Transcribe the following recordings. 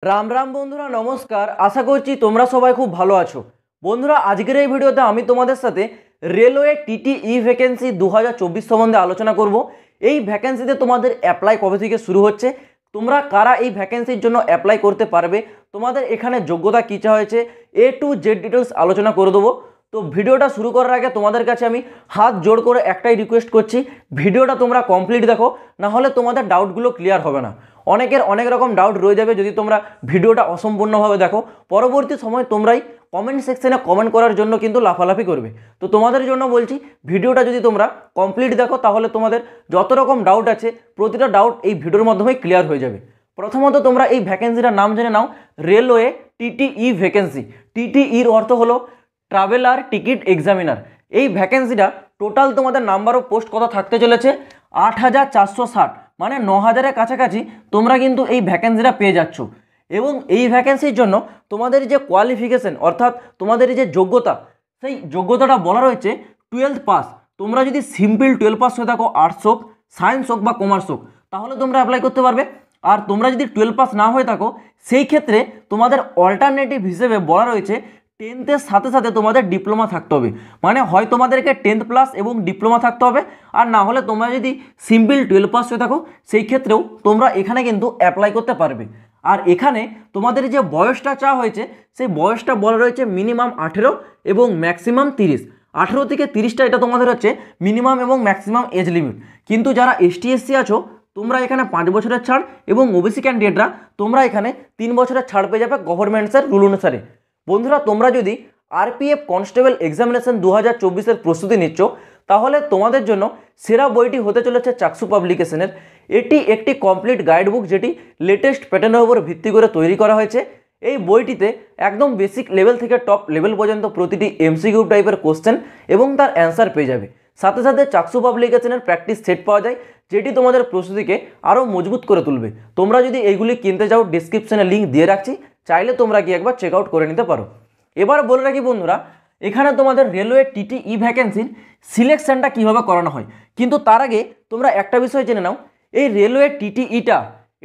राम राम बंधुरा नमस्कार। आशा करছি তোমরা সবাই খুব ভালো আছো। বন্ধুরা আজকের এই ভিডিওতে আমি তোমাদের সাথে রেলওয়ে টিটিই ভ্যাকেন্সি 2024 সম্বন্ধে আলোচনা করব। এই ভ্যাকেন্সিতে তোমাদের অ্যাপ্লাই কবে থেকে শুরু হচ্ছে, তোমরা কারা এই ভ্যাকেন্সির জন্য অ্যাপ্লাই করতে পারবে, তোমাদের এখানে যোগ্যতা কী চা হয়েছে, A to Z ডিটেলস আলোচনা করে দেবো। তো ভিডিওটা শুরু করার আগে তোমাদের কাছে আমি হাত জোড় করে একটাই রিকোয়েস্ট করছি, ভিডিওটা তোমরা কমপ্লিট দেখো, না হলে তোমাদের ডাউটগুলো ক্লিয়ার হবে না। অনেকের অনেক রকম ডাউট রয়ে যাবে যদি তোমরা ভিডিওটা অসম্পূর্ণভাবে দেখো। পরবর্তী সময় তোমরাই কমেন্ট সেকশনে কমেন্ট করার জন্য কিন্তু লাফালাফি করবে। তো তোমাদের জন্য বলছি, ভিডিওটা যদি তোমরা কমপ্লিট দেখো তাহলে তোমাদের যত রকম ডাউট আছে প্রতিটা ডাউট এই ভিডিওর মাধ্যমে ক্লিয়ার হয়ে যাবে। প্রথমত তোমরা এই ভ্যাকেন্সিটার নাম জেনে নাও, রেলওয়ে টিটিই ভ্যাকেন্সি। টিটিইর অর্থ হলো ট্রাভেলার টিকিট এক্সামিনার। এই ভ্যাকেন্সিটা টোটাল তোমাদের নাম্বার অফ পোস্ট কত থাকতে চলেছে, 8460, মানে 9000-এর কাছাকাছি তোমরা কিন্তু এই ভ্যাকেন্সিটা পেয়ে যাচ্ছ। এবং এই ভ্যাকেন্সির জন্য তোমাদের যে কোয়ালিফিকেশন অর্থাৎ তোমাদের যে যোগ্যতা, সেই যোগ্যতাটা বলা রয়েছে 12th পাস। তোমরা যদি সিম্পল 12 পাস হয়ে থাকো, আর্টস হোক, সায়েন্স হোক বা কমার্স হোক, তাহলে তোমরা অ্যাপ্লাই করতে পারবে। আর তোমরা যদি 12 পাস না হয়ে থাকো, সেই ক্ষেত্রে তোমাদের অল্টারনেটিভ হিসেবে বলা রয়েছে 10th-এর সাথে সাথে তোমাদের ডিপ্লোমা থাকতে হবে। মানে হয় তোমাদেরকে 10th প্লাস এবং ডিপ্লোমা থাকতে হবে, আর না হলে তোমরা যদি সিম্পল 12 পাস হয়ে থাকো সেই ক্ষেত্রেও তোমরা এখানে কিন্তু অ্যাপ্লাই করতে পারবে। আর এখানে তোমাদের যে বয়সটা চা হয়েছে সেই বয়সটা বলা রয়েছে মিনিমাম 18 এবং ম্যাক্সিমাম 30। 18 থেকে 30টা এটা তোমাদের হচ্ছে মিনিমাম এবং ম্যাক্সিমাম এজ লিমিট। কিন্তু যারা ST SC আছো তোমরা এখানে 5 বছরের ছাড়, এবং ওবিসি ক্যান্ডিডেটরা তোমরা এখানে 3 বছরের ছাড় পেয়ে যাবে গভর্নমেন্টসের রুল অনুসারে। বন্ধুরা তোমরা যদি RPF কনস্টেবল এক্সামিনেশন 2024-এর প্রস্তুতি নিচ্ছ, তাহলে তোমাদের জন্য সেরা বইটি হতে চলেছে চাকসু পাবলিকেশনের। এটি একটি কমপ্লিট গাইডবুক যেটি লেটেস্ট প্যাটার্নের উপর ভিত্তি করে তৈরি করা হয়েছে। এই বইটিতে একদম বেসিক লেভেল থেকে টপ লেভেল পর্যন্ত প্রতিটি MCQ টাইপের কোশ্চেন এবং তার অ্যান্সার পেয়ে যাবে। সাথে সাথে চাকসু পাবলিকেশনের প্র্যাকটিস সেট পাওয়া যায়, যেটি তোমাদের প্রস্তুতিকে আরও মজবুত করে তুলবে। তোমরা যদি এইগুলি কিনতে চাও, ডিসক্রিপশনে লিঙ্ক দিয়ে রাখছি, চাইলে তোমরা কি একবার চেক আউট করে নিতে পারো। এবার বলে রাখি বন্ধুরা, এখানে তোমাদের রেলওয়ে টিটিই ভ্যাকেন্সির সিলেকশনটা কীভাবে করানো হয়। কিন্তু তার আগে তোমরা একটা বিষয় জেনে নাও, এই রেলওয়ে টিটিইটা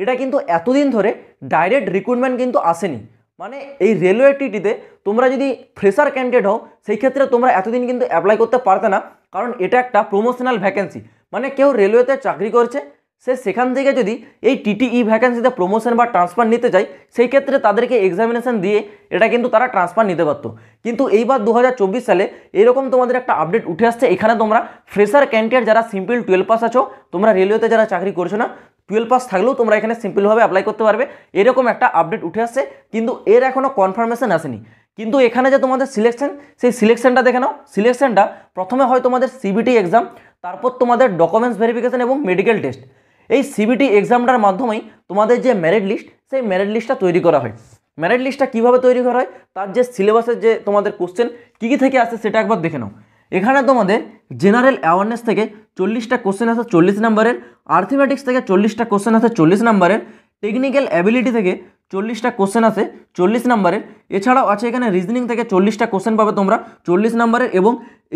এটা কিন্তু এতদিন ধরে ডাইরেক্ট রিক্রুটমেন্ট কিন্তু আসেনি। মানে এই রেলওয়ে টিটিতে তোমরা যদি ফ্রেশার ক্যান্ডিডেট হও সেই ক্ষেত্রে তোমরা এতদিন কিন্তু অ্যাপ্লাই করতে পারতে না, কারণ এটা একটা প্রমোশনাল ভ্যাকেন্সি। মানে কেউ রেলওয়েতে চাকরি করছে, সে সেখান থেকে যদি এই টিটিই ভ্যাকেন্সিতে প্রমোশন বা ট্রান্সফার নিতে চায়, সেই ক্ষেত্রে তাদেরকে এক্সামিনেশন দিয়ে এটা কিন্তু তারা ট্রান্সফার নিতে পারতো। কিন্তু এইবার 2024 সালে এরকম তোমাদের একটা আপডেট উঠে আসছে, এখানে তোমরা ফ্রেশার ক্যান্ডিডেট যারা সিম্পল 12 পাস আছো, তোমরা রেলওয়েতে যারা চাকরি করছো না, 12 পাস থাকলেও তোমরা এখানে সিম্পলভাবে অ্যাপ্লাই করতে পারবে, এরকম একটা আপডেট উঠে আসছে। কিন্তু এর এখনও কনফার্মেশন আসেনি। কিন্তু এখানে যে তোমাদের সিলেকশন, সেই সিলেকশনটা দেখে নাও। সিলেকশনটা প্রথমে হয় তোমাদের CBT এক্সাম, তারপর তোমাদের ডকুমেন্টস ভেরিফিকেশন এবং মেডিকেল টেস্ট। এই CBT এক্সামটার মাধ্যমেই তোমাদের যে মেরিট লিস্ট, সেই মেরিট লিস্টটা তৈরি করা হয়। মেরিট লিস্টটা কীভাবে তৈরি করা হয়, তার যে সিলেবাসের যে তোমাদের কোশ্চেন কী কী থেকে আসে সেটা একবার দেখে নাও। এখানে তোমাদের জেনারেল অ্যাওয়ারনেস থেকে 40টা কোশ্চেন আসে 40 নম্বরের, আর্থমেটিক্স থেকে 40টা কোশ্চেন আসে 40 নম্বরের, টেকনিক্যাল অ্যাবিলিটি থেকে 40টা কোশ্চেন আসে 40 নম্বরের। এছাড়াও আছে এখানে রিজনিং থেকে 40টা কোশ্চেন পাবে তোমরা 40 নম্বরের, এবং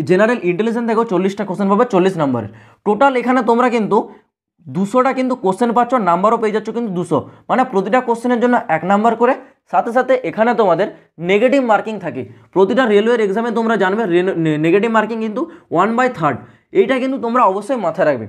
জেনারেল ইন্টেলিজেন্স থেকেও 40টা কোশ্চেন পাবে 40 নম্বরের। টোটাল এখানে তোমরা কিন্তু 200টা কিন্তু কোশ্চেন পাচ্ছ, নাম্বারও পেয়ে যাচ্ছ কিন্তু 200, মানে প্রতিটা কোশ্চেনের জন্য 1 নাম্বার করে। সাথে সাথে এখানে তোমাদের নেগেটিভ মার্কিং থাকে। প্রতিটা রেলওয়ের এক্সামে তোমরা জানবে নেগেটিভ মার্কিং কিন্তু 1/3, এইটা কিন্তু তোমরা অবশ্যই মাথায় রাখবে।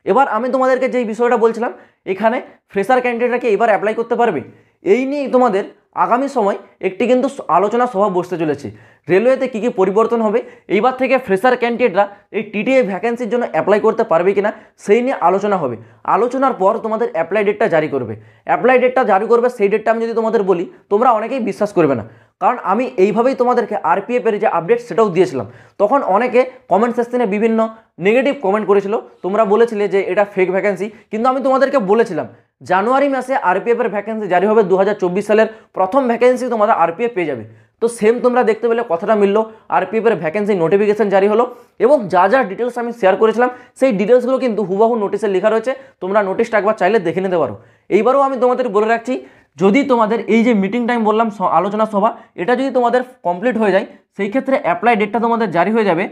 এবার আমি তোমাদেরকে যেই বিষয়টা বলছিলাম, এখানে ফ্রেশার ক্যান্ডিডেটরা কি এবার অ্যাপ্লাই করতে পারবে, এই নিয়ে তোমাদের আগামী সময় একটি কিন্তু আলোচনা সভা বসতে চলেছে। রেলওয়েতে কী কী পরিবর্তন হবে, এইবার থেকে ফ্রেশার ক্যান্ডিডেটরা এই টিটিই ভ্যাকেন্সির জন্য অ্যাপ্লাই করতে পারবে কিনা সেই নিয়ে আলোচনা হবে। আলোচনার পর তোমাদের অ্যাপ্লাই ডেটটা জারি করবে। অ্যাপ্লাই ডেটটা জারি করবে, সেই ডেটটা আমি যদি তোমাদের বলি তোমরা অনেকেই বিশ্বাস করবে না, কারণ আমি এইভাবেই তোমাদেরকে RPF-এর যে আপডেট সেটাও দিয়েছিলাম। তখন অনেকে কমেন্ট সেকশনে বিভিন্ন নেগেটিভ কমেন্ট করেছিল, তোমরা বলেছিলে যে এটা ফেক ভ্যাকেন্সি। কিন্তু আমি তোমাদেরকে বলেছিলাম জানুয়ারি মাসে RPF-এর ভ্যাকেন্সি জারি হবে, 2024 সালের প্রথম ভ্যাকেন্সি তোমরা RPF পেয়ে যাবে। তো সেম তোমরা দেখতে পেলে কথাটা মিললো, RPF-এর ভ্যাকেন্সি নোটিফিকেশন জারি হলো, এবং যা যা ডিটেলস আমি শেয়ার করেছিলাম সেই ডিটেলসগুলো কিন্তু হুবহু নোটিশে লেখা রয়েছে। তোমরা নোটিশটা একবার চাইলে দেখে নিতে পারো। এইবারও আমি তোমাদের বলে রাখছি, যদি তোমাদের এই যে মিটিং টাইম বললাম, আলোচনা সভা, এটা যদি তোমাদের কমপ্লিট হয়ে যায়, সেই ক্ষেত্রে অ্যাপ্লাই ডেটটা তোমাদের জারি হয়ে যাবে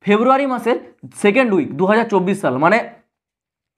ফেব্রুয়ারি মাসের 2nd উইক 2024 সাল। মানে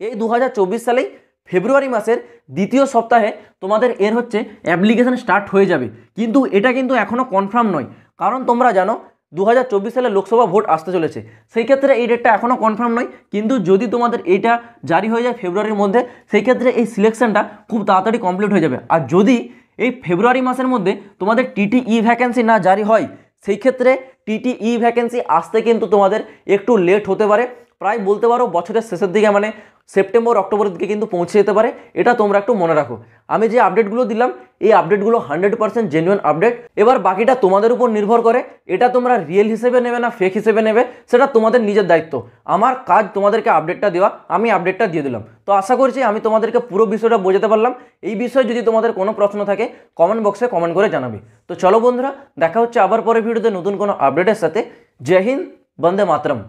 এই 2024 সালেই ফেব্রুয়ারি মাসের দ্বিতীয় সপ্তাহে তোমাদের এর হচ্ছে অ্যাপ্লিকেশান স্টার্ট হয়ে যাবে। কিন্তু এটা কিন্তু এখনও কনফার্ম নয়, কারণ তোমরা জানো 2024 সালে লোকসভা ভোট আসতে চলেছে, সেই ক্ষেত্রে এই ডেটটা এখনও কনফার্ম নয়। কিন্তু যদি তোমাদের এইটা জারি হয়ে যায় ফেব্রুয়ারির মধ্যে, সেই ক্ষেত্রে এই সিলেকশনটা খুব তাড়াতাড়ি কমপ্লিট হয়ে যাবে। আর যদি এই ফেব্রুয়ারি মাসের মধ্যে তোমাদের টিটিই ভ্যাকেন্সি না জারি হয়, সেই ক্ষেত্রে টিটিই ভ্যাকেন্সি আসতে কিন্তু তোমাদের একটু লেট হতে পারে, প্রায় বলতে পারো বছরের শেষের দিকে, মানে সেপ্টেম্বর অক্টোবরের দিকে কিন্তু পৌঁছে যেতে পারে। এটা তোমরা একটু মনে রাখো। আমি যে আপডেটগুলো দিলাম, এই আপডেটগুলো 100% জেনুইন আপডেট। এবার বাকিটা তোমাদের উপর নির্ভর করে, এটা তোমরা রিয়েল হিসেবে নেবে না ফেক হিসেবে নেবে, সেটা তোমাদের নিজের দায়িত্ব। আমার কাজ তোমাদেরকে আপডেটটা দেওয়া, আমি আপডেটটা দিয়ে দিলাম। তো আশা করছি আমি তোমাদেরকে পুরো বিষয়টা বোঝাতে পারলাম। এই বিষয়ে যদি তোমাদের কোনো প্রশ্ন থাকে কমেন্ট বক্সে কমেন্ট করে জানাবে। তো চলো বন্ধুরা, দেখা হচ্ছে আবার পরে ভিডিওতে নতুন কোনো আপডেটের সাথে। জয় হিন্দ, বন্দে মাতরম।